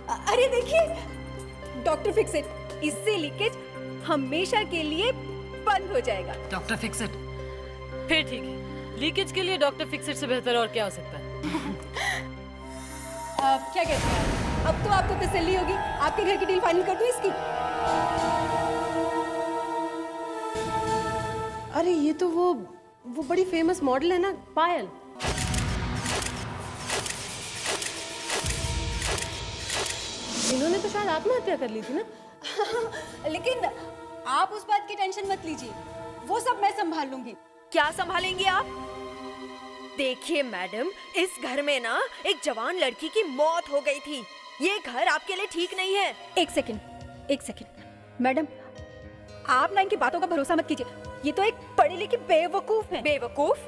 अरे देखिए, doctor fix it, इससे लीकेज हमेशा के लिए बंद हो जाएगा। Doctor fix it? फिर ठीक है, लीकेज के लिए डॉक्टर फिक्स इट से बेहतर और क्या हो सकता है? क्या कहते हैं, अब तो आपको तसल्ली होगी। आपके घर की डील फाइनल कर दूं इसकी? अरे ये तो वो बड़ी फेमस मॉडल है ना, पायल। इन्होंने तो शायद आत्महत्या कर ली थी ना। लेकिन आप उस बात की टेंशन मत लीजिए, वो सब मैं संभाल लूंगी। क्या संभालेंगी आप? देखिए मैडम, इस घर में ना एक जवान लड़की की मौत हो गई थी। ये घर आपके लिए ठीक नहीं है। एक सेकंड मैडम, आप ना इनकी बातों का भरोसा मत कीजिए। ये तो एक पढ़ी लिखी बेवकूफ है। बेवकूफ?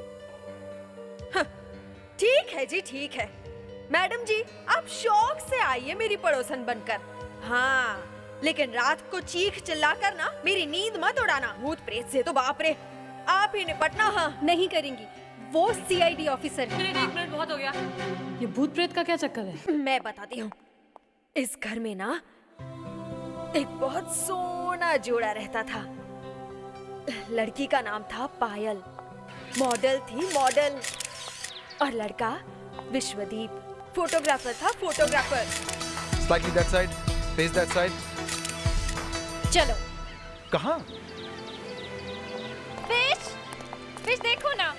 हाँ, ठीक है जी, ठीक है। मैडम जी, आप शौक से आइए मेरी पड़ोसन बनकर। हाँ, लेकिन रात को चीख चिल्लाकर ना मेरी नींद मत उड़ाना। भूत प्रेत से तो बाप रे, आप ही निपटना। हाँ, नहीं करेंगी, वो सीआईडी ऑफिसर है। एक मिनट, बहुत हो गया। ये भूत प्रेत का क्या चक्कर है? मैं बताती हूँ। इस घर में ना एक बहुत सोना जोड़ा रहता था। लड़की का नाम था पायल, मॉडल थी मॉडल, और लड़का विश्वदीप, फोटोग्राफर था photographer. Slightly that side, face that side. चलो। कहाँ? फिश देखो ना,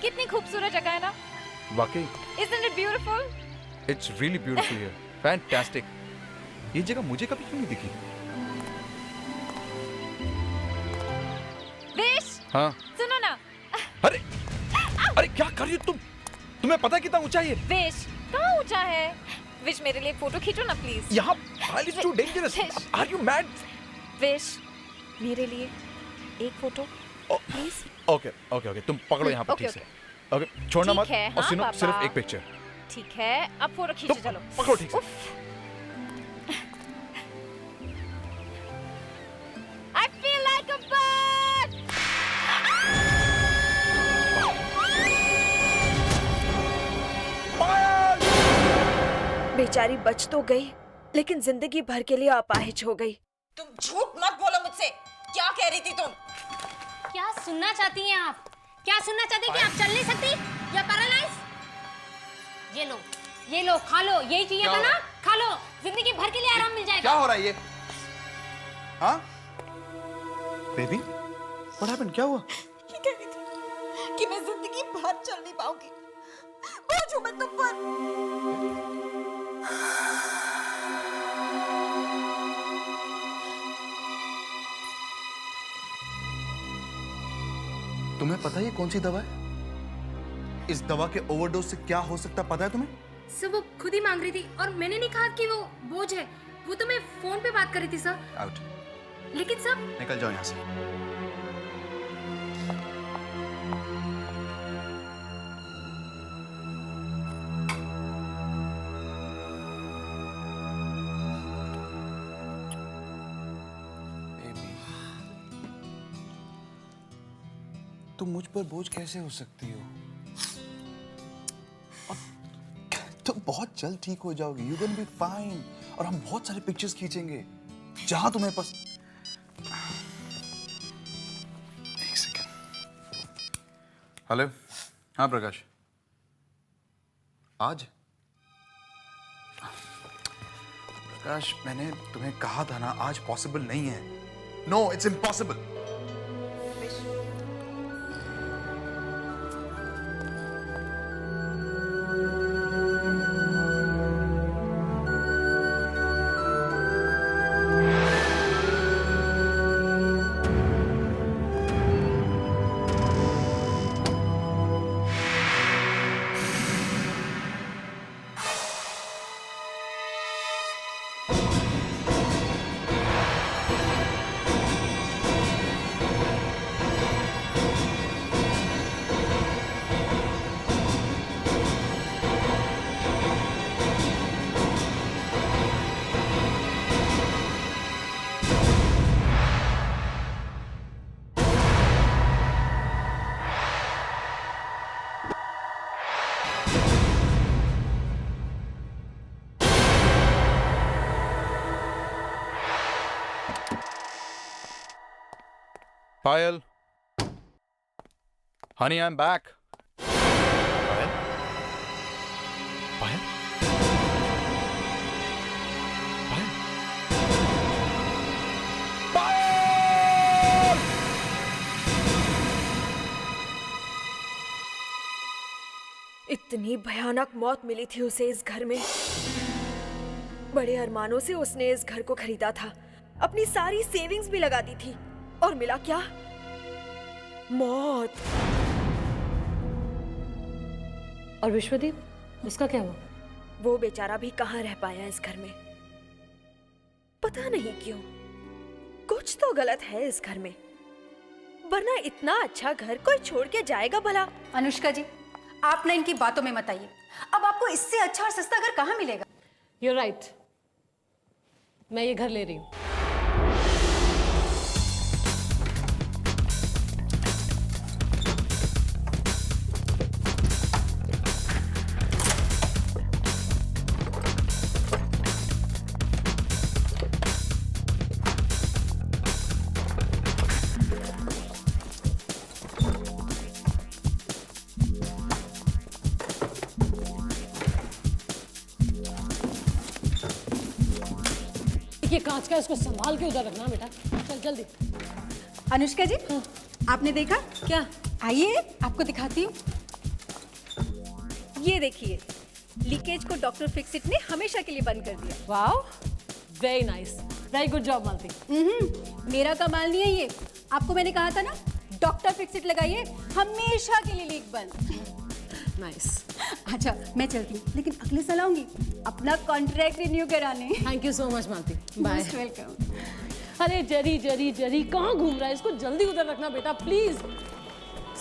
कितनी खूबसूरत जगह है ना। वाकई। Isn't it beautiful? It's really beautiful here. Fantastic. ये जगह मुझे कभी क्यों नहीं दिखी? फिश, हाँ। सुनो ना। अरे क्या कर रही हो तुम? तुम्हें पता है कितना ऊंचा है ये? फिश, कहाँ ऊंचा है? फिश, मेरे लिए फोटो खींचो ना प्लीज। यहाँ hall is too dangerous. Are you mad? Fish, मेरे लिए एक फोटो प्लीज। ओके तुम पकड़ो यहाँ पर ठीक से। ओके, छोड़ना ठीक मत। है, और हाँ, सुनो, पापा। सिर्फ एक पिक्चर। ठीक है, अब फोटो खींचो, तुम चलो। पकड़ो ठीक से। I feel like a bird. बेचारी बच तो गई, लेकिन जिंदगी भर के लिए अपाहिज हो गई। तुम झूठ मत बोलो मुझसे। क्या कह रही थी तुम? क्या सुनना चाहती हैं आप? क्या सुनना चाहती हैं कि आप चल नहीं सकती या पैरालाइज? ये लो, खा लो। यही चाहिए था ना? खा लो, जिंदगी भर के लिए आराम मिल जाएगा। क्या हो रहा है ये? हाँ? Baby, what happened? क्या हुआ? ये कह रही थी कि मैं जिंदगी भर चल नहीं पाऊंगी। बोझ हूं मैं तुम पर। तुम्हें पता है ये कौन सी दवा है? इस दवा के ओवरडोज से क्या हो सकता पता है तुम्हें? सर वो खुद ही मांग रही थी और मैंने नहीं कहा कि वो बोझ है। वो तो मैं फोन पे बात कर रही थी सर। आउट। लेकिन सर निकल जाओ यहाँ से। तुम मुझ पर बोझ कैसे हो सकती हो? तुम बहुत जल्द ठीक हो जाओगी। You gonna be fine. और हम बहुत सारे पिक्चर्स खींचेंगे जहां तुम्हें एक सेकेंड। हेलो। हाँ प्रकाश, आज प्रकाश, मैंने तुम्हें कहा था ना, आज पॉसिबल नहीं है। No, it's impossible. Payal. Honey, I'm back. Payal? Payal? Payal? Payal! इतनी भयानक मौत मिली थी उसे इस घर में। बड़े अरमानों से उसने इस घर को खरीदा था, अपनी सारी सेविंग्स भी लगा दी थी, और मिला क्या? मौत। और विश्वदीप, उसका क्या हुआ? वो बेचारा भी कहाँ रह पाया इस घर में। पता नहीं क्यों, कुछ तो गलत है इस घर में, वरना इतना अच्छा घर कोई छोड़ के जाएगा भला? अनुष्का जी, आप ना इनकी बातों में मत आइए। अब आपको इससे अच्छा और सस्ता घर कहाँ मिलेगा? You're right. मैं ये घर ले रही हूँ। ये कांच का, इसको संभाल के उधर रखना बेटा। चल जल्दी। अनुष्का जी, आपने देखा? क्या? आइए आपको दिखाती हूँ। ये देखिए, लीकेज को डॉक्टर फिक्सिट ने हमेशा के लिए बंद कर दिया। Wow, very nice, very good job Malti. मेरा कमाल नहीं है ये, आपको मैंने कहा था ना, डॉक्टर फिक्सिट लगाइए, हमेशा के लिए लीक बंद। नाइस। अच्छा मैं चलती हूँ, लेकिन अगले साल आऊंगी अपना कॉन्ट्रैक्ट रिन्यू कराने। Thank you so much Malti. Bye. Most welcome. अरे जरी जरी जरी कहाँ घूम रहा है? इसको जल्दी उधर रखना बेटा, प्लीज।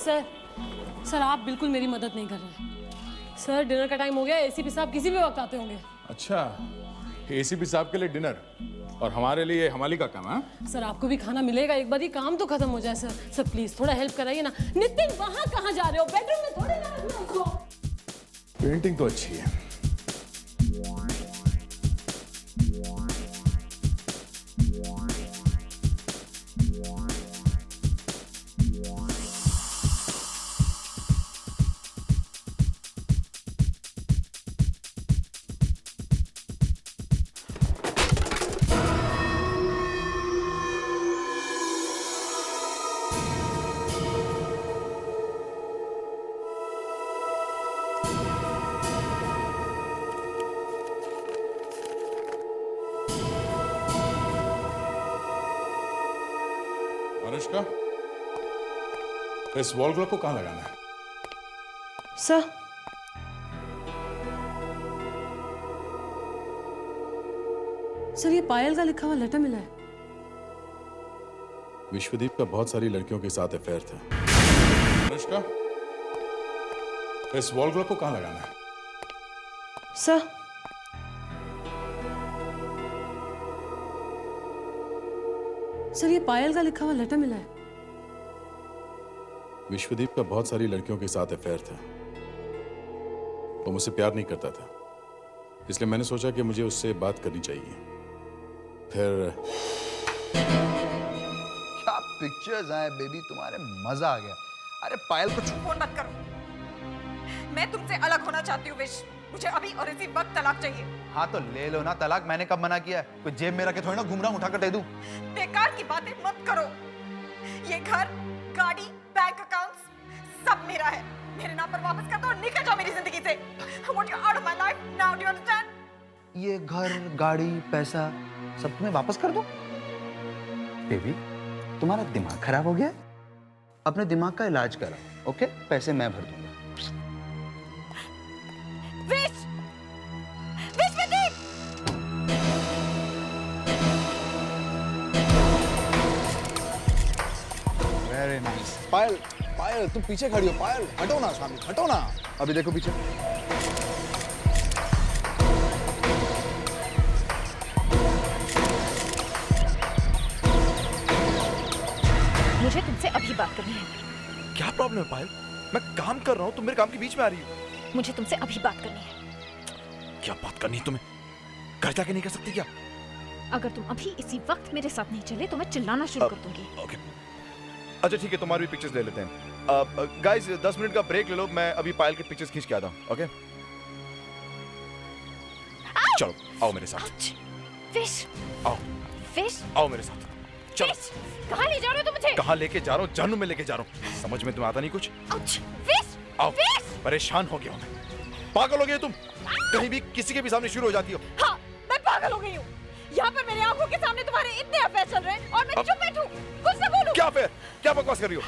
सर, सर आप बिल्कुल मेरी मदद नहीं कर रहे। सर डिनर का टाइम हो गया, एसीपी साहब किसी भी वक्त आते होंगे। अच्छा, एसीपी साहब के लिए डिनर और हमारे लिए हमाली का काम है? सर आपको भी खाना मिलेगा, एक बार ये काम तो खत्म हो जाए। सर सर प्लीज थोड़ा हेल्प कराइए ना। नितिन वहाँ कहाँ जा रहे हो? बेडरूम में थोड़ी ना रखना उसको। पेंटिंग तो अच्छी है। अनुष्का, इस वॉल क्लॉक को कहाँ लगाना है? सर सर ये पायल का लिखा हुआ लेटर मिला है। विश्वदीप का बहुत सारी लड़कियों के साथ अफेयर था। अनुष्का, इस वॉल क्लॉक को कहाँ लगाना है? सर सर ये पायल का लिखा हुआ लेटर मिला है। विश्वदीप का बहुत सारी लड़कियों के साथ अफेयर था। वो मुझसे प्यार नहीं करता था, इसलिए मैंने सोचा कि मुझे उससे बात करनी चाहिए। फिर क्या पिक्चर्स आए बेबी, तुम्हारे मजा आ गया। अरे पायल को फोन मत करो, मैं तुमसे अलग होना चाहती हूँ विश। मुझे अभी और इसी वक्त तलाक चाहिए। हाँ तो ले लो ना तलाक, मैंने कब मना किया है? कोई जेब में रखे थोड़ी ना घूम रहा हूँ, उठाकर दे दूं। बेकार की बातें मत करो। ये घर, गाड़ी, बैंक अकाउंट्स सब मेरा है। मेरे नाम पर वापस कर दो और निकल जाओ मेरी जिंदगी से। I want you out of my life now, do you understand? ये घर, गाड़ी, पैसा सब तुम्हें वापस कर दो? बेबी, तुम्हारा दिमाग खराब हो गया है? अपने दिमाग का इलाज करा, ओके? पैसे मैं भर दूंगा। विश! विश्वदीप! Very nice. पायल, पायल तुम पीछे खड़ी हो। पायल हटो ना सामने, हटो ना। अभी देखो पीछे। मुझे तुमसे अभी बात करनी है। क्या प्रॉब्लम है पायल? मैं काम कर रहा हूँ, तुम मेरे काम के बीच में आ रही हो। मुझे तुमसे अभी बात करनी है। क्या बात करनी है तुम्हें? घर जाके नहीं कर सकती क्या? अगर तुम अभी इसी वक्त मेरे साथ नहीं चले तो मैं चिल्लाना शुरू कर दूंगी। ओके, अच्छा ठीक है, तुम्हारी भी पिक्चर्स ले लेते हैं। गाइस 10 मिनट का ब्रेक ले लो, मैं अभी पायल के पिक्चर्स खींच के आता हूँ। ओके चलो आओ मेरे साथ। फिश आओ फिश आओ मेरे साथ चलो। फिश कहाँ ले जा रहे हो तुम मुझे? कहाँ लेके जा रहा हूँ? जानू में लेके जा रहा हूँ। समझ में तुम्हें आता नहीं कुछ? आउच! फिश आओ। फिश परेशान हो गया हूँ मैं। पागल हो गए तुम, कहीं भी किसी के भी सामने शुरू हो जाती हो। हाँ, मैं पागल हो गई हूँ। यहाँ पर मेरी आंखों के सामने तुम्हारे इतने अफेयर चल रहे हैं और मैं चुप बैठूं, कुछ ना बोलूं। क्या अफेयर? क्या बकवास कर रही हो?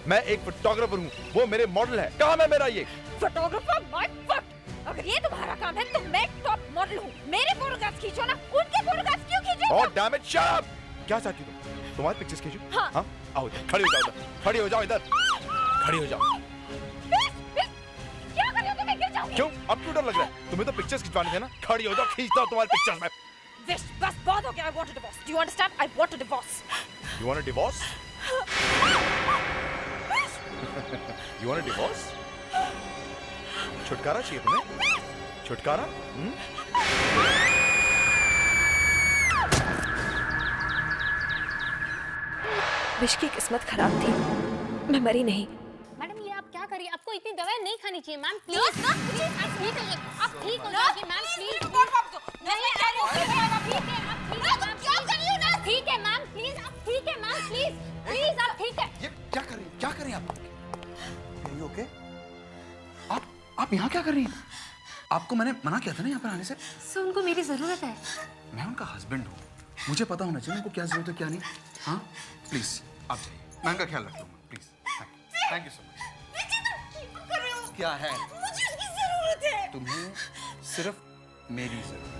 मैं एक फोटोग्राफर हूँ, वो मेरे मॉडल है। कहाँ है मेरा ये फोटोग्राफर? My fuck! अगर ये तुम्हारा काम है तो मैं टॉप मॉडल हूँ। मेरे फोटोग्राफ्स खींचो ना, उनके फोटोग्राफ्स क्यों खींचो? Oh damn it, shut up! क्या चाहती हो तुम? तुम्हारी पिक्चर्स खींचो? हाँ। आओ इधर, खड़ी हो जाओ इधर, खड़ी हो जाओ इधर, खड़ी हो जाओ। क्या कर रहे हो तुम? मैं गिर जाऊंगी। क्यों? अब क्यों डर लग रहा है? तुम्हें तो पिक्चर्स खिंचवाने थे ना। खड़ी हो जाओ, खींचता हूँ तुम्हारी पिक्चर्स में। विश, बस बहुत हो गया। I want a divorce. Do you understand? I want a divorce. You want a divorce? You want a divorce? छुटकारा चाहिए तुम्हें? छुटकारा? विश की किस्मत खराब थी, मैं मरी नहीं। मैडम ये आप क्या करिए, आपको इतनी दवाई नहीं खानी चाहिए मैम, प्लीज। आप ठीक हो जाएगी मैम, प्लीज। ठीक है मैम, प्लीज। आप ठीक है मैम, प्लीज प्लीज, आप ठीक है। ये क्या कर रही हैं? क्या कर रही हैं आप? Are you okay? आप यहाँ क्या कर रही हैं? आपको मैंने मना किया था ना यहाँ पर आने से। सर उनको मेरी जरूरत है। मैं उनका हस्बैंड हूँ, मुझे पता होना चाहिए उनको क्या जरूरत है क्या नहीं। हाँ प्लीज आप जाइए, मैं उनका ख्याल रख लूँगा। Please thank you so much. क्या है? मुझे उसकी जरूरत है। तुम्हें सिर्फ मेरी जरूरत,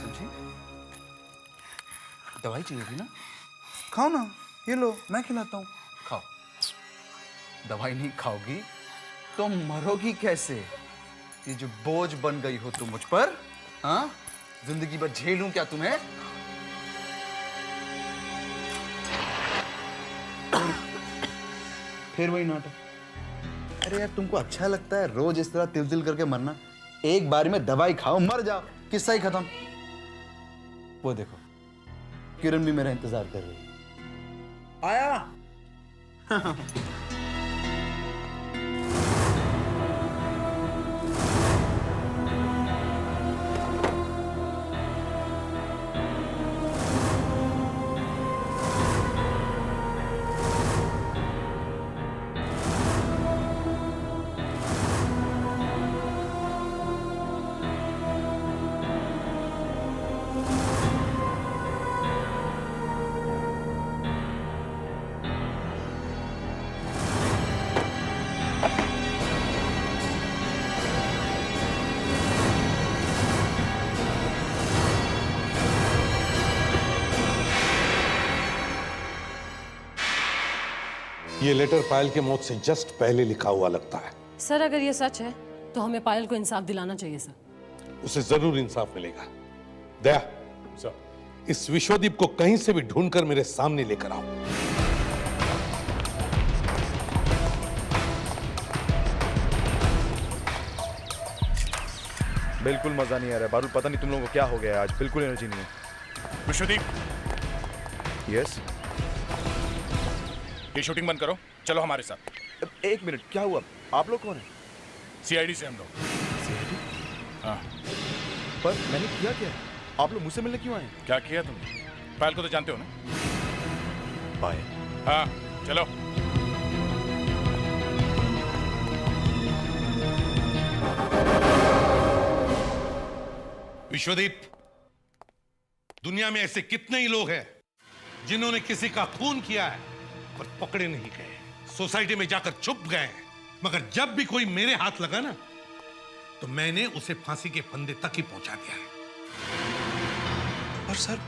समझी? दवाई चाहिए थी ना? खाओ ना, ये लो मैं खिलाता हूँ, खाओ। दवाई नहीं खाओगी तो मरोगी कैसे? ये जो बोझ बन गई हो तुम मुझ पर, हाँ? जिंदगी भर झेलूं क्या तुम्हें? फिर वही नाटक। अरे यार तुमको अच्छा लगता है रोज इस तरह तिल तिल करके मरना? एक बारी में दवाई खाओ, मर जाओ, किस्सा ही खत्म। वो देखो किरण भी मेरा इंतजार कर रही है। आया। ये लेटर पायल के मौत से जस्ट पहले लिखा हुआ लगता है। सर अगर ये सच है तो हमें पायल को इंसाफ दिलाना चाहिए सर। उसे जरूर इंसाफ मिलेगा। दया सर, इस विश्वदीप को कहीं से भी ढूंढकर मेरे सामने लेकर आओ। बिल्कुल मजा नहीं आ रहा है बादल, पता नहीं तुम लोगों को क्या हो गया है आज, बिल्कुल एनर्जी नहीं है। विश्वदीप, यस ये शूटिंग बंद करो, चलो हमारे साथ। एक मिनट, क्या हुआ? आप लोग कौन हैं? सीआईडी से हम लोग। हाँ। पर मैंने किया क्या? आप लोग मुझसे मिलने क्यों आए? क्या किया तुमने? पायल को तो जानते हो ना? पायल? हाँ चलो। विश्वदीप, दुनिया में ऐसे कितने ही लोग हैं जिन्होंने किसी का खून किया है पर पकड़े नहीं गए, सोसाइटी में जाकर छुप गए, मगर जब भी कोई मेरे हाथ लगा ना तो मैंने उसे फांसी के फंदे तक ही पहुंचा दिया है। पर सर,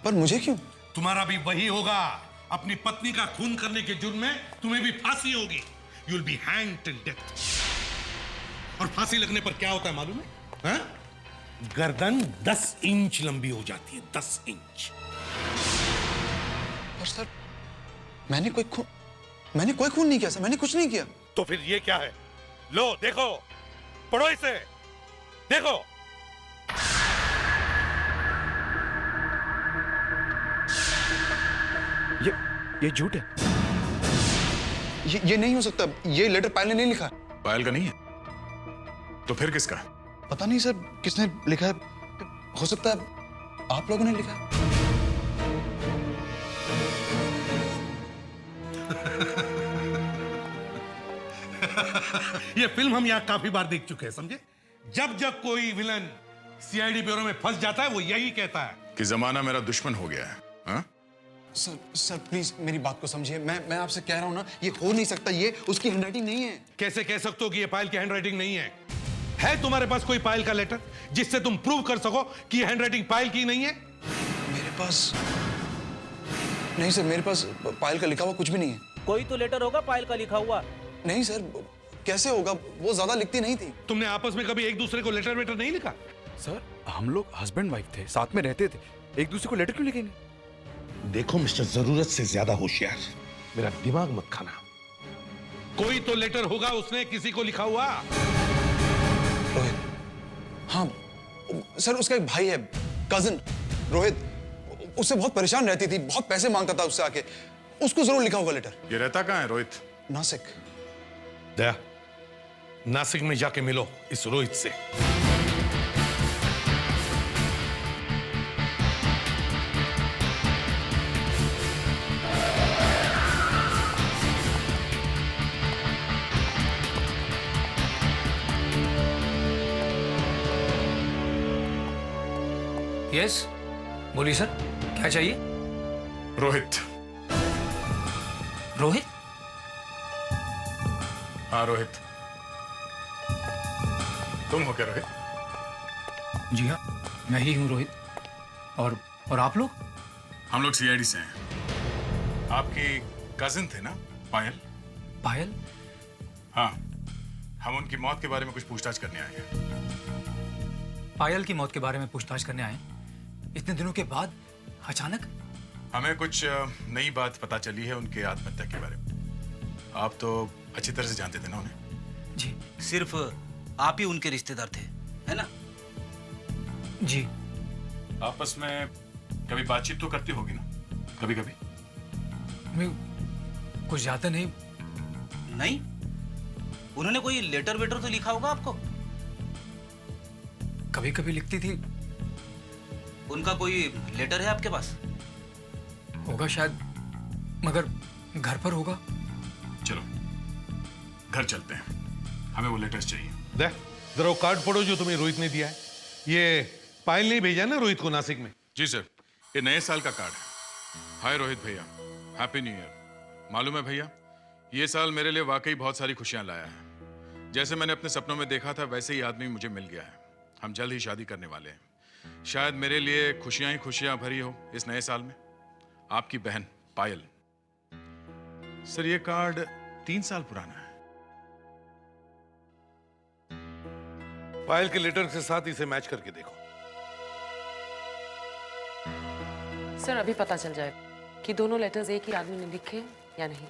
पर मुझे क्यों? तुम्हारा भी वही होगा। अपनी पत्नी का खून करने के जुर्म में तुम्हें भी फांसी होगी। You will be hanged till death. और फांसी लगने पर क्या होता है मालूम है? हाँ? गर्दन 10 इंच लंबी हो जाती है, 10 इंच। पर सर, मैंने कोई खून नहीं किया सर, मैंने कुछ नहीं किया। तो फिर ये क्या है? लो देखो, पढ़ो इसे, देखो। ये ये झूठ है। ये नहीं हो सकता। ये लेटर पायल ने नहीं लिखा। पायल का नहीं है तो फिर किसका? पता नहीं सर किसने लिखा है। हो सकता है आप लोगों ने लिखा है। ये फिल्म हम यहाँ काफी बार देख चुके हैं, समझे? जब जब कोई विलन सीआईडी ब्यूरो में फंस जाता है वो यही कहता है कि जमाना मेरा दुश्मन हो गया है। हाँ? सर प्लीज मेरी बात को समझिए। मैं आपसे कह रहा हूं ना, ये हो नहीं सकता। ये उसकी हैंडराइटिंग नहीं है। कैसे कह सकते हो कि ये पायल की हैंडराइटिंग नहीं है? है तुम्हारे पास कोई पायल का लेटर जिससे तुम प्रूव कर सको कि ये हैंडराइटिंग पायल की नहीं है? मेरे पास नहीं सर, मेरे पास पायल का लिखा हुआ कुछ भी नहीं है। कोई तो लेटर होगा पायल का लिखा हुआ। नहीं सर, कैसे होगा? वो ज्यादा लिखती नहीं थी। तुमने आपस में कभी एक दूसरे को लेटर वेटर नहीं लिखा? सर हम लोग हस्बैंड वाइफ थे, साथ में रहते थे, एक दूसरे को लेटर क्यों लिखेंगे? देखो मिस्टर, जरूरत से ज्यादा होशियार, मेरा दिमाग मत खाना। कोई तो लेटर होगा उसने किसी को लिखा हुआ। रोहित, हाँ सर, उसका एक भाई है, कजिन रोहित, उससे बहुत परेशान रहती थी, बहुत पैसे मांगता था उससे आके। उसको जरूर लिखा होगा लेटर। ये रहता कहाँ है रोहित? नासिक। दया, नासिक में जाके मिलो इस रोहित से। यस, बोलिए सर, क्या चाहिए? रोहित। रोहित? हाँ रोहित। तुम हो क्या रोहित? जी हाँ, मैं ही हूँ रोहित। और आप लोग? हम लोग सीआईडी से हैं। आपकी कजिन थे ना पायल? पायल? हाँ, हम उनकी मौत के बारे में कुछ पूछताछ करने आए हैं। पायल की मौत के बारे में पूछताछ करने आए? इतने दिनों के बाद अचानक? हमें कुछ नई बात पता चली है उनके आत्महत्या के बारे में। आप तो अच्छी तरह से जानते थे ना उन्हें? जी। सिर्फ आप ही उनके रिश्तेदार थे, है ना? जी। आपस में कभी बातचीत तो करती होगी ना? कभी कभी? मैं कुछ ज्यादा नहीं। नहीं? उन्होंने कोई लेटर वेटर तो लिखा होगा आपको? कभी कभी लिखती थी। उनका कोई लेटर है आपके पास? होगा शायद, मगर घर पर होगा। चलो घर चलते हैं, हमें वो लेटर्स चाहिए। दे, जरा वो कार्ड पढ़ो जो तुम्हें रोहित ने दिया है। ये पायल ने भेजा ना रोहित को नासिक में? जी सर, ये नए साल का कार्ड है। हाय रोहित भैया, हैप्पी न्यू ईयर। मालूम है भैया, ये साल मेरे लिए वाकई बहुत सारी खुशियां लाया है। जैसे मैंने अपने सपनों में देखा था वैसे ही आदमी मुझे मिल गया है। हम जल्द ही शादी करने वाले हैं। शायद मेरे लिए खुशियां ही खुशियां भरी हो इस नए साल में। आपकी बहन पायल। सर ये कार्ड 3 साल पुराना है। पायल के लेटर के साथ इसे मैच करके देखो। सर अभी पता चल जाएगा कि दोनों लेटर्स एक ही आदमी ने लिखे या नहीं।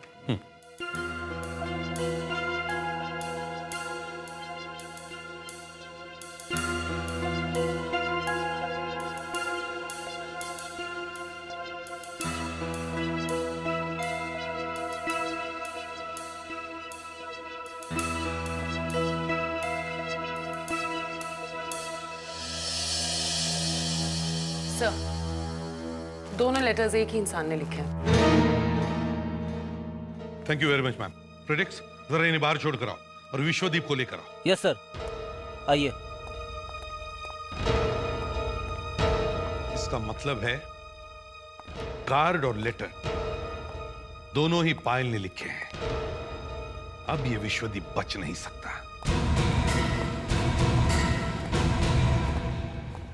सर, दोनों लेटर्स एक ही इंसान ने लिखे हैं। Thank you very much ma'am. Predicts, जरा इन्हें बाहर छोड़ कर आओ और विश्वदीप को लेकर आओ। यस सर, आइए। इसका मतलब है कार्ड और लेटर दोनों ही पायल ने लिखे हैं। अब ये विश्वदीप बच नहीं सकता।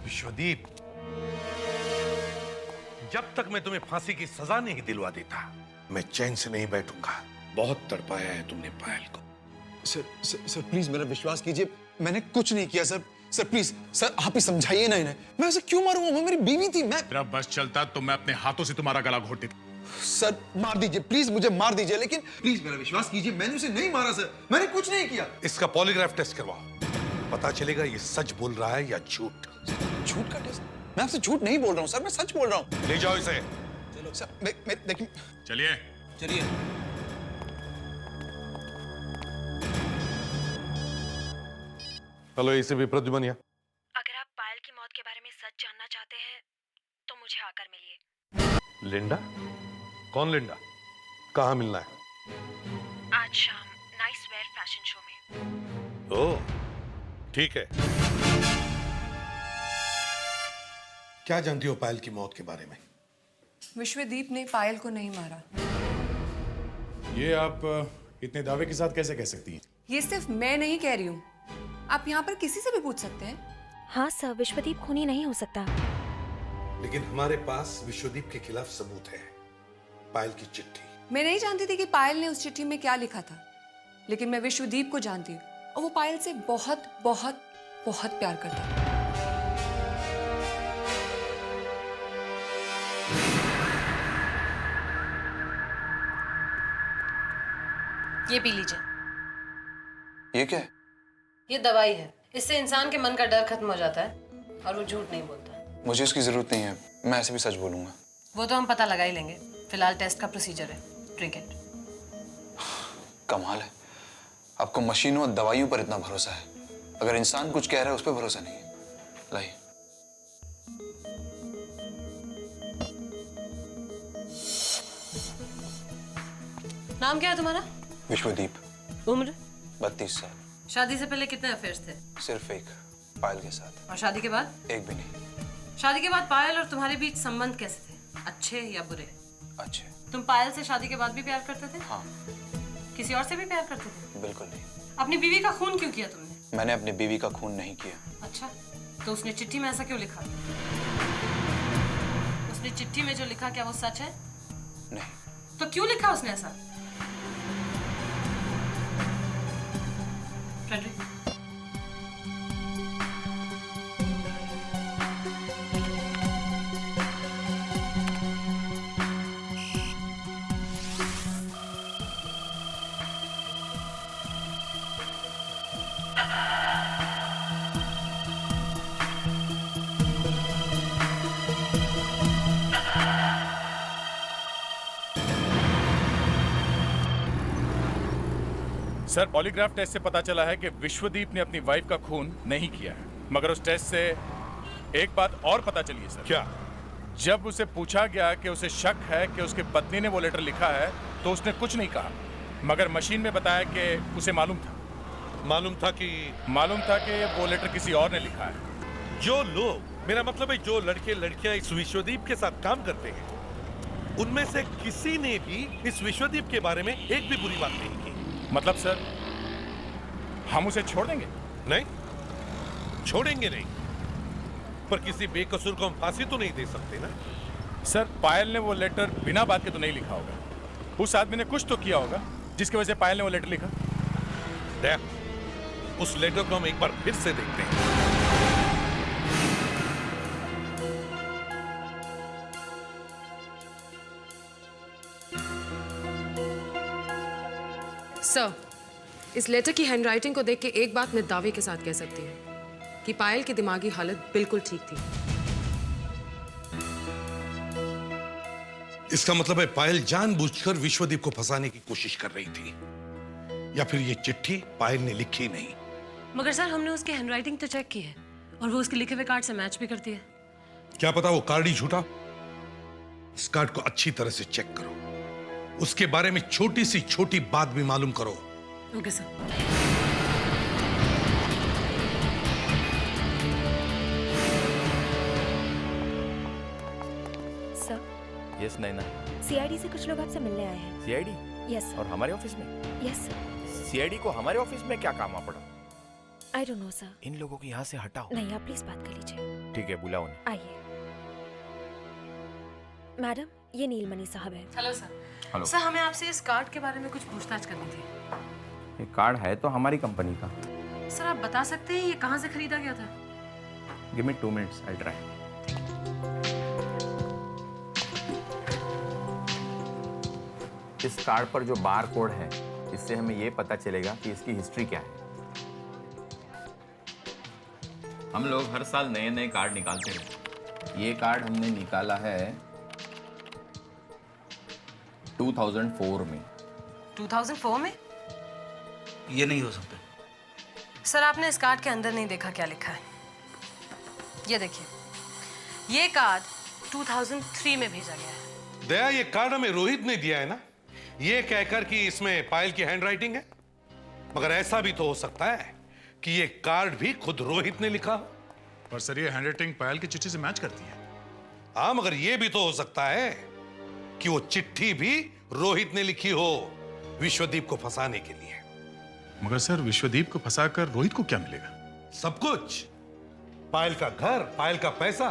विश्वदीप, जब तक मैं तुम्हें फांसी की सजा नहीं दिलवा देता मैं चैन से नहीं बैठूंगा। बहुत तड़पाया है तुमने पायल को। सर प्लीज मेरा विश्वास कीजिए, मैंने कुछ नहीं किया सर। सर प्लीज सर, आप ही समझाइए ना इन्हें। मैं ऐसे क्यों मारूंगा? वो मेरी बीवी थी। मैं तेरा बस चलता तो मैं अपने हाथों से तुम्हारा गला घोट देता। सर मार दीजिए प्लीज, मुझे मार दीजिए, लेकिन प्लीज मेरा विश्वास कीजिए, मैंने उसे नहीं मारा सर, मैंने कुछ नहीं किया। इसका पॉलीग्राफ टेस्ट करवाओ, पता चलेगा ये सच बोल रहा है या झूठ। झूठ का टेस्ट? मैं आपसे झूठ नहीं बोल रहा हूँ सर, मैं सच बोल रहा हूँ। ले जाओ इसे। चलो देखिए। चलिए। चलिए। हेलो एसीपी प्रद्युमन यहाँ। अगर आप पायल की मौत के बारे में सच जानना चाहते हैं तो मुझे आकर मिलिए। लिंडा? कौन लिंडा? कहाँ मिलना है? आज शाम नाइस वेयर फैशन शो में। ओह, ठीक है। क्या जानती हो पायल की मौत के बारे में? विश्वदीप ने पायल को नहीं मारा। ये आप इतने दावे के साथ कैसे कह सकती हैं? ये सिर्फ मैं नहीं कह रही हूँ, आप यहाँ पर किसी से भी पूछ सकते हैं। हाँ सर, विश्वदीप खूनी नहीं हो सकता। लेकिन हमारे पास विश्वदीप के खिलाफ सबूत है। पायल की चिट्ठी। मैं नहीं जानती थी कि पायल ने उस चिट्ठी में क्या लिखा था, लेकिन मैं विश्वदीप को जानती हूँ और वो पायल से बहुत बहुत बहुत प्यार करता है। ये पी लीजिए। ये क्या है? ये दवाई है, इससे इंसान के मन का डर खत्म हो जाता है और वो झूठ नहीं बोलता। मुझे इसकी जरूरत नहीं है, मैं ऐसे भी सच बोलूंगा। वो तो हम पता लगा ही लेंगे, फिलहाल टेस्ट का प्रोसीजर है। Drink it. कमाल है, आपको मशीनों और दवाइयों पर इतना भरोसा है, अगर इंसान कुछ कह रहा है उस पर भरोसा नहीं है। लाइए। नाम क्या है तुम्हारा? विश्वदीप। उम्र? 32 साल। शादी से पहले कितने अफेयर्स थे? सिर्फ एक, पायल के साथ। और शादी के बाद? एक भी नहीं। शादी के बाद पायल और तुम्हारे बीच संबंध कैसे थे, अच्छे या बुरे? अच्छे। तुम पायल से शादी के बाद भी प्यार करते थे? हाँ। किसी और से भी प्यार करते थे? बिल्कुल नहीं। अपनी बीवी का खून क्यों किया तुमने? मैंने अपनी बीवी का खून नहीं किया। अच्छा, तो उसने चिट्ठी में ऐसा क्यों लिखा? उसने चिट्ठी में जो लिखा क्या वो सच है? नहीं। तो क्यों लिखा उसने ऐसा? फ्रेडरिक, सर, पॉलीग्राफ टेस्ट से पता चला है कि विश्वदीप ने अपनी वाइफ का खून नहीं किया है, मगर उस टेस्ट से एक बात और पता चली है सर। क्या? जब उसे पूछा गया कि उसे शक है कि उसकी पत्नी ने वो लेटर लिखा है तो उसने कुछ नहीं कहा, मगर मशीन में बताया कि उसे मालूम था कि वो लेटर किसी और ने लिखा है। जो लोग, मेरा मतलब है जो लड़के लड़कियां इस विश्वदीप के साथ काम करते हैं, उनमें से किसी ने भी इस विश्वदीप के बारे में एक भी बुरी बात नहीं की। मतलब सर, हम उसे छोड़ देंगे? नहीं, छोड़ेंगे नहीं, पर किसी बेकसूर को हम फांसी तो नहीं दे सकते ना। सर, पायल ने वो लेटर बिना बात के तो नहीं लिखा होगा, उस आदमी ने कुछ तो किया होगा जिसकी वजह से पायल ने वो लेटर लिखा। उस लेटर को हम एक बार फिर से देखते हैं। सर, इस लेटर की हैंडराइटिंग को देख के एक बात मैं दावे के साथ कह सकती हूँ कि पायल की दिमागी हालत बिल्कुल ठीक थी। इसका मतलब है पायल जानबूझकर विश्वदीप को फंसाने की कोशिश कर रही थी, या फिर ये चिट्ठी पायल ने लिखी नहीं। मगर सर, हमने उसकी हैंडराइटिंग तो चेक की है और वो उसके लिखे हुए कार्ड से मैच भी करती है। क्या पता वो कार्ड ही झूठा। इस कार्ड को अच्छी तरह से चेक करो, उसके बारे में छोटी सी छोटी बात भी मालूम करो। Okay sir. सर। यस नैना। सीआईडी से कुछ लोग आपसे मिलने आए हैं। सीआईडी? यस। और हमारे ऑफिस में? Yes sir. सीआईडी को हमारे ऑफिस में क्या काम आ पड़ा? I don't know sir. इन लोगों को यहाँ से हटाओ। नहीं, आप प्लीज बात कर लीजिए। ठीक है, बुलाओ उन्हें। आइए। मैडम, ये नीलमणि साहब है। Hello sir. हेलो सर, हमें आपसे इस कार्ड के बारे में कुछ पूछताछ करनी थी। ये कार्ड है तो हमारी कंपनी का। सर, आप बता सकते हैं ये कहाँ से खरीदा गया था? Give me 2 minutes, I try. इस कार्ड पर जो बार कोड है, इससे हमें ये पता चलेगा कि इसकी हिस्ट्री क्या है। हम लोग हर साल नए नए कार्ड निकालते हैं। ये कार्ड हमने निकाला है 2004 में। 2004 में? ये नहीं हो सकता। सर आपने इस कार्ड के अंदर नहीं देखा क्या लिखा है? ये देखिए, ये कार्ड 2003 में भेजा गया है। दया, ये कार्ड हमें रोहित ने दिया है ना, ये कहकर कि इसमें पायल की हैंडराइटिंग है। मगर ऐसा भी तो हो सकता है कि ये कार्ड भी खुद रोहित ने लिखा हो। पर सर ये हैंडराइटिंग पायल की चिट्ठी से मैच करती है। हाँ, मगर ये भी तो हो सकता है कि वो चिट्ठी भी रोहित ने लिखी हो विश्वदीप को फंसाने के लिए। मगर सर विश्वदीप को फंसाकर रोहित को क्या मिलेगा? सब कुछ, पायल का घर, पायल का पैसा।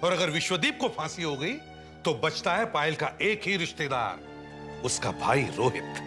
और अगर विश्वदीप को फांसी हो गई तो बचता है पायल का एक ही रिश्तेदार, उसका भाई रोहित।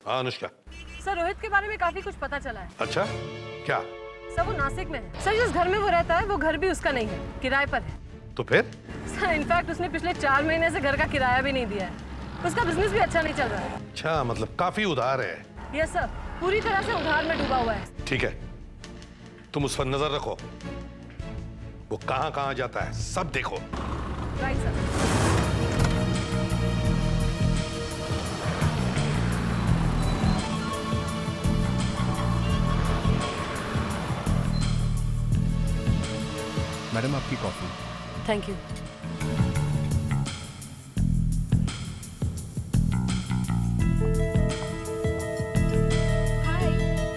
हाँ अनुष्का। सर रोहित के बारे में काफी कुछ पता चला है। अच्छा, क्या? सर वो नासिक में है। सर जिस घर में वो रहता है वो घर भी उसका नहीं है, किराए पर है। तो फिर? सर इनफैक्ट उसने पिछले 4 महीने से घर का किराया भी नहीं दिया है। उसका बिजनेस भी अच्छा नहीं चल रहा है। अच्छा, मतलब काफी उधार है। यस सर, पूरी तरह से उधार में डूबा हुआ है। ठीक है, तुम उस पर नजर रखो, वो कहां कहां जाता है सब देखो। Right sir. मैडम आपकी coffee. Thank you.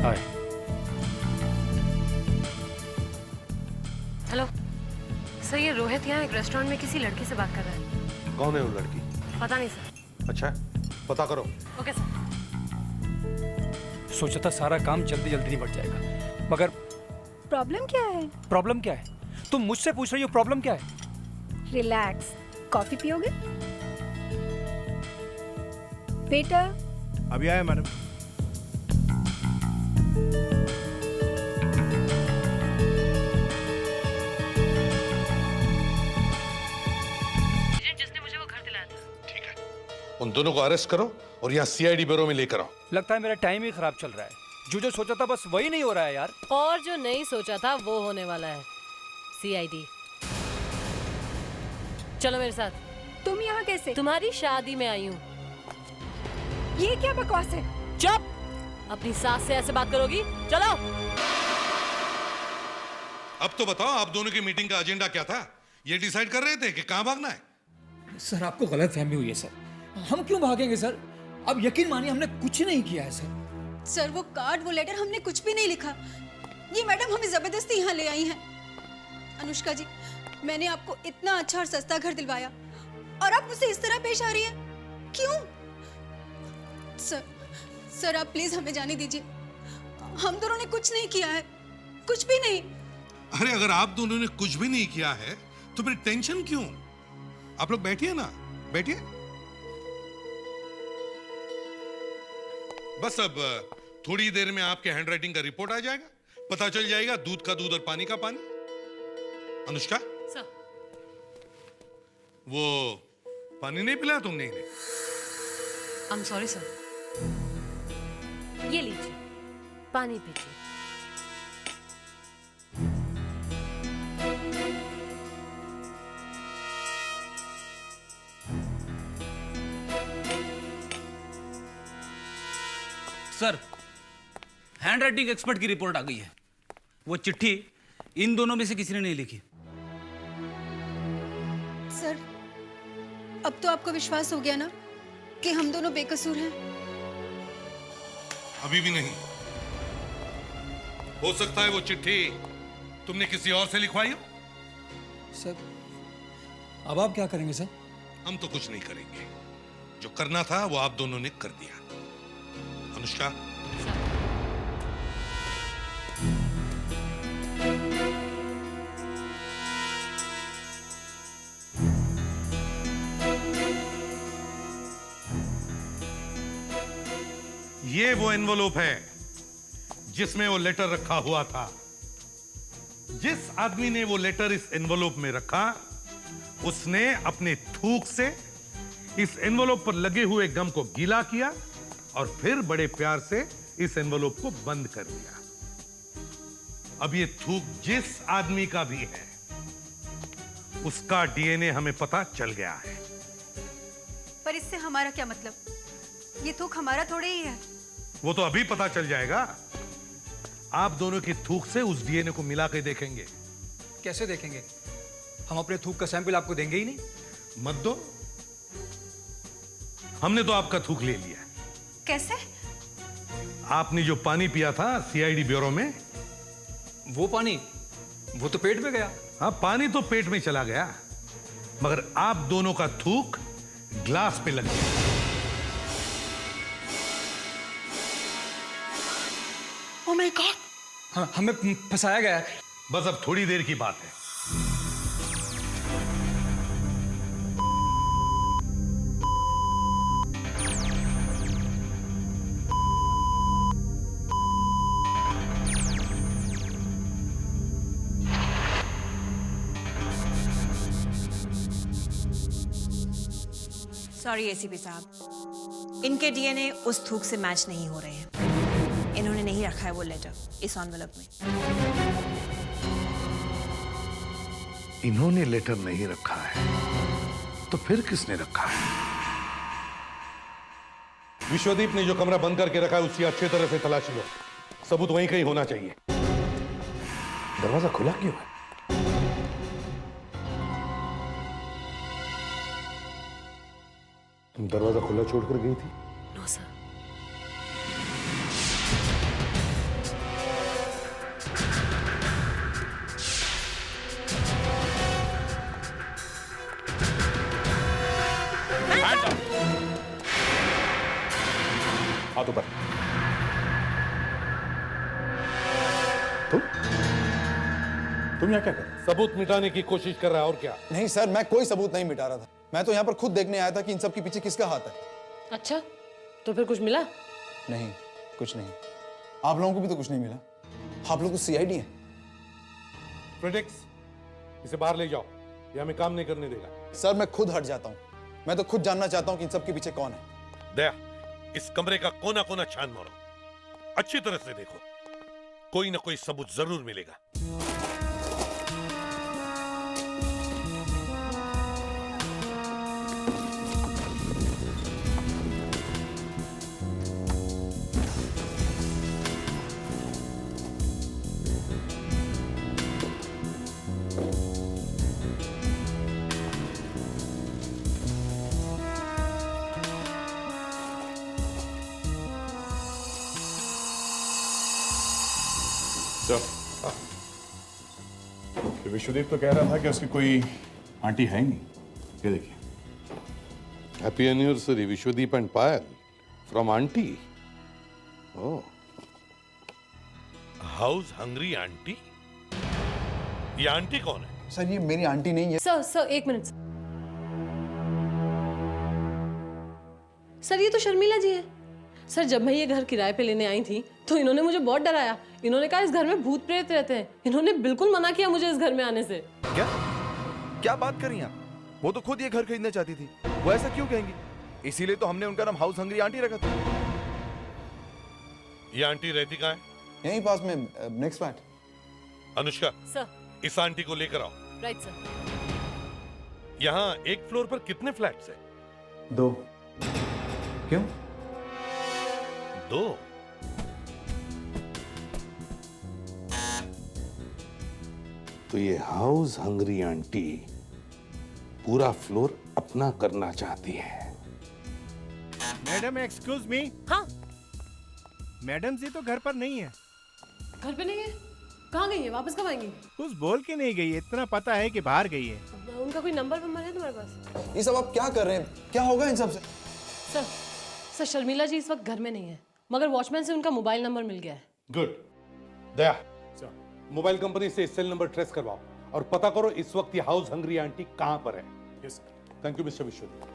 Hi. Hello sir, ये रोहित यहाँ एक रेस्टोरेंट में किसी लड़की से बात कर रहा है। कौन है वो लड़की? पता नहीं सर। अच्छा, पता करो। Okay sir. सोचा था सारा काम जल्दी जल्दी निपट जाएगा, मगर प्रॉब्लम क्या है? प्रॉब्लम क्या है? तुम मुझसे पूछ रही हो प्रॉब्लम क्या है? रिलैक्स, कॉफी पियोगे? बेटा अभी आया मैडम। जिसने मुझे वो घर दिलाया था। ठीक है, उन दोनों को अरेस्ट करो और यहाँ सीआईडी ब्यूरो में लेकर आओ। लगता है मेरा टाइम ही खराब चल रहा है। जो सोचा था बस वही नहीं हो रहा है यार। और जो नहीं सोचा था वो होने वाला है। सीआईडी। चलो मेरे साथ। तुम यहाँ कैसे? तुम्हारी शादी में आई हूँ। ये क्या बकवास है? चुप! अपनी सास से ऐसे बात करोगी? चलो। अब तो बताओ, आप दोनों की मीटिंग का एजेंडा क्या था? ये डिसाइड कर रहे थे कि कहाँ भागना है? सर आपको गलत फहमी हुई है सर। हम क्यों भागेंगे सर? अब यकीन मानिए हमने कुछ नहीं किया है सर। सर वो कार्ड, वो लेटर, हमने कुछ भी नहीं लिखा। ये मैडम हमें जबरदस्ती यहाँ ले आई हैं। अनुष्का जी, मैंने आपको इतना अच्छा और सस्ता घर दिलवाया और आप मुझसे इस तरह पेश आ रही हैं। क्यों? सर आप प्लीज हमें जाने दीजिए। हम दोनों ने कुछ नहीं किया है, कुछ भी नहीं। अरे अगर आप दोनों ने कुछ भी नहीं किया है तो फिर टेंशन क्यों? आप लोग बैठिए ना, बैठिए। बस अब थोड़ी देर में आपके हैंडराइटिंग का रिपोर्ट आ जाएगा, पता चल जाएगा दूध का दूध और पानी का पानी। अनुष्का, सर, वो पानी नहीं पिलाया तुमने इन्हें? I am sorry sir. ये लीजिए, पानी पीजिए। सर, हैंड राइटिंग एक्सपर्ट की रिपोर्ट आ गई है। वो चिट्ठी इन दोनों में से किसी ने नहीं लिखी। सर, अब तो आपको विश्वास हो गया ना कि हम दोनों बेकसूर हैं? अभी भी नहीं। हो सकता है वो चिट्ठी तुमने किसी और से लिखवाई हो। सर, अब आप क्या करेंगे सर? हम तो कुछ नहीं करेंगे। जो करना था वो आप दोनों ने कर दिया। अनुष्का, ये वो एनवलप है जिसमें वो लेटर रखा हुआ था। जिस आदमी ने वो लेटर इस एनवलप में रखा, उसने अपने थूक से इस एनवलप पर लगे हुए गम को गीला किया और फिर बड़े प्यार से इस एनवलप को बंद कर दिया। अब ये थूक जिस आदमी का भी है, उसका डीएनए हमें पता चल गया है। पर इससे हमारा क्या मतलब? ये थूक हमारा थोड़े ही है। वो तो अभी पता चल जाएगा। आप दोनों की थूक से उस डीएनए को मिला के देखेंगे। कैसे देखेंगे? हम अपने थूक का सैंपल आपको देंगे ही नहीं। मत दो, हमने तो आपका थूक ले लिया। कैसे? आपने जो पानी पिया था सीआईडी ब्यूरो में, वो पानी, वो तो पेट में गया। हाँ, पानी तो पेट में चला गया, मगर आप दोनों का थूक ग्लास पे लग गया। Oh my God! हाँ, हमें फंसाया गया है। बस अब थोड़ी देर की बात है। सॉरी एसीपी साहब, इनके डीएनए उस थूक से मैच नहीं हो रहे हैं। इन्होंने नहीं रखा है वो लेटर इस एनवलप में। इन्होंने लेटर नहीं रखा है तो फिर किसने रखा है? विश्वदीप ने जो कमरा बंद करके रखा है उसकी अच्छी तरह से तलाशी लो। सबूत वहीं कहीं होना चाहिए। दरवाजा खुला क्यों है? तुम दरवाजा खुला छोड़कर गई थी? No sir. हाथ ऊपर। तुम यहाँ क्या कर रहे हो? सबूत मिटाने की कोशिश कर रहा है और क्या? नहीं सर, मैं कोई सबूत नहीं मिटा रहा था। मैं तो यहाँ पर खुद देखने आया था कि इन सब के पीछे किसका हाथ है। अच्छा, तो फिर कुछ मिला? नहीं, कुछ नहीं। आप लोगों को भी तो कुछ नहीं मिला। आप लोग तो सीआईडी हैं। प्रेडिक्स, इसे बाहर ले जाओ, ये हमें काम नहीं करने देगा। सर, मैं खुद हट जाता हूँ। मैं तो खुद जानना चाहता हूँ कि इन सब के पीछे कौन है। दया, इस कमरे का कोना कोना छान मारो, अच्छी तरह से देखो, कोई ना कोई सबूत जरूर मिलेगा। विश्वदीप तो कह रहा था कि उसकी कोई आंटी है ही नहीं। ये देखिए। Happy anniversary Vishwadeep and Payal from aunty. Oh, house hungry aunty? ये आंटी कौन है? सर, ये मेरी आंटी नहीं है। सर एक मिनट। सर, ये तो शर्मिला जी है। सर, जब मैं ये घर किराए पे लेने आई थी तो इन्होंने मुझे बहुत डराया। इन्होंने कहा इस घर में भूत प्रेत रहते हैं। इन्होंने बिल्कुल मना किया मुझे इस घर में आने से। क्या बात कर रही हैं आप? वो तो खुद ये घर खरीदना चाहती थी। वो ऐसा क्यों कहेंगी? इसीलिए तो हमने उनका नाम हाउस हंग्री आंटी रखा था। ये आंटी रहती कहाँ है? यहीं पास में, नेक्स्ट फ्लैट। अनुष्का, सर, इस आंटी को लेकर आओ। Right sir. यहाँ एक फ्लोर पर कितने फ्लैट्स हैं? 2। क्यों? 2? तो ये हाउस हंगरी आंटी पूरा फ्लोर अपना करना चाहती है। Madam excuse me. हाँ मैडम जी तो घर पर नहीं है। घर पे नहीं है? कहाँ गई है? वापस कब आएंगी? कुछ बोल के नहीं गई है, इतना पता है कि बाहर गई है। उनका कोई नंबर है तुम्हारे पास? ये सब आप क्या कर रहे हैं? क्या होगा इन सब से? सर शर्मिला जी इस वक्त घर में नहीं है, मगर वॉचमैन से उनका मोबाइल नंबर मिल गया है। गुड। दया, मोबाइल कंपनी से सेल नंबर ट्रेस करवाओ और पता करो इस वक्त ये हाउस हंगरी आंटी कहां पर है। Yes sir. Thank you mister Vishwadeep.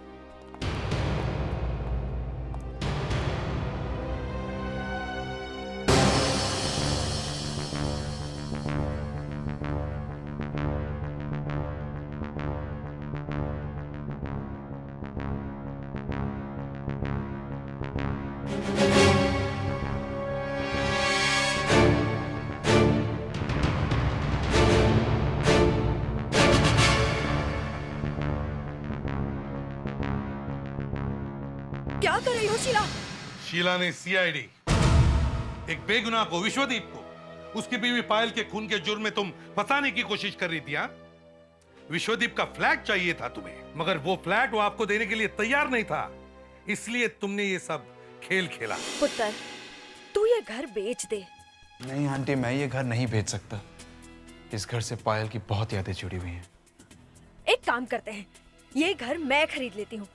क्या कर रही हो शीला? शीला ने सीआईडी एक बेगुनाह को, विश्वदीप को, उसकी बीवी पायल के खून के जुर्म में तुम फंसाने की कोशिश कर रही थी। हाँ? विश्वदीप का फ्लैट चाहिए था तुम्हें, मगर वो फ्लैट वो आपको देने के लिए तैयार नहीं था, इसलिए तुमने ये सब खेल खेला। पुत्र, तू ये घर बेच दे। नहीं आंटी, मैं ये घर नहीं बेच सकता। इस घर से पायल की बहुत यादें जुड़ी हुई हैं। एक काम करते हैं, ये घर मैं खरीद लेती हूँ।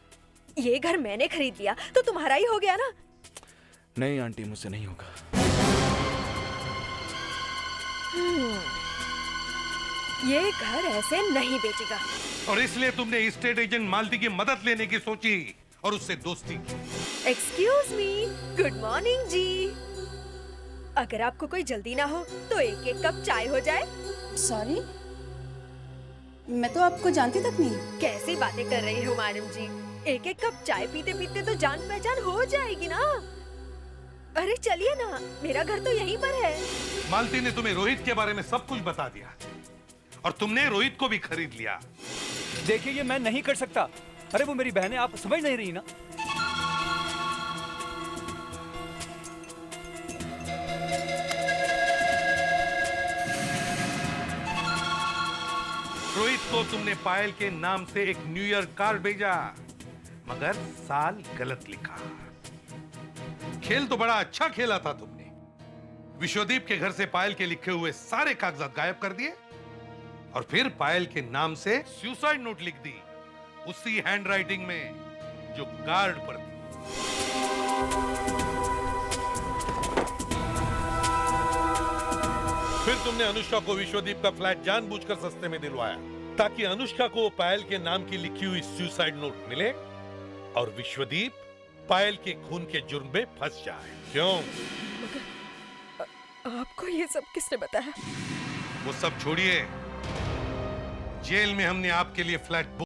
ये घर मैंने खरीद लिया तो तुम्हारा ही हो गया ना। नहीं आंटी, मुझसे नहीं होगा। ये घर ऐसे नहीं बेचेगा। और इसलिए तुमने एस्टेट एजेंट मालती की मदद लेने की सोची और उससे दोस्ती की। एक्सक्यूज मी, गुड मॉर्निंग जी। अगर आपको कोई जल्दी ना हो तो एक एक कप चाय हो जाए। सॉरी, मैं तो आपको जानती तक नहीं। कैसी बातें कर रही हो मैडम जी? एक एक कप चाय पीते पीते तो जान पहचान हो जाएगी ना। अरे चलिए ना, मेरा घर तो यहीं पर है। मालती ने तुम्हें रोहित के बारे में सब कुछ बता दिया और तुमने रोहित को भी खरीद लिया। देखिए, ये मैं नहीं कर सकता। अरे वो मेरी बहन है, आप समझ नहीं रही ना। रोहित को तुमने पायल के नाम से एक न्यू ईयर कार्ड भेजा, मगर साल गलत लिखा। खेल तो बड़ा अच्छा खेला था तुमने। विश्वदीप के घर से पायल के लिखे हुए सारे कागजात गायब कर दिए और फिर पायल के नाम से सुसाइड नोट लिख दी, उसी हैंडराइटिंग में जो कार्ड पर थी। फिर तुमने अनुष्का को विश्वदीप का फ्लैट जानबूझकर सस्ते में दिलवाया ताकि अनुष्का को पायल के नाम की लिखी हुई सुसाइड नोट मिले और विश्वदीप पायल के खून के जुर्म में फंस जाए। क्यों? आपको ये सब किसने बताया? वो सब छोड़िए, जेल में हमने आपके लिए फ्लैट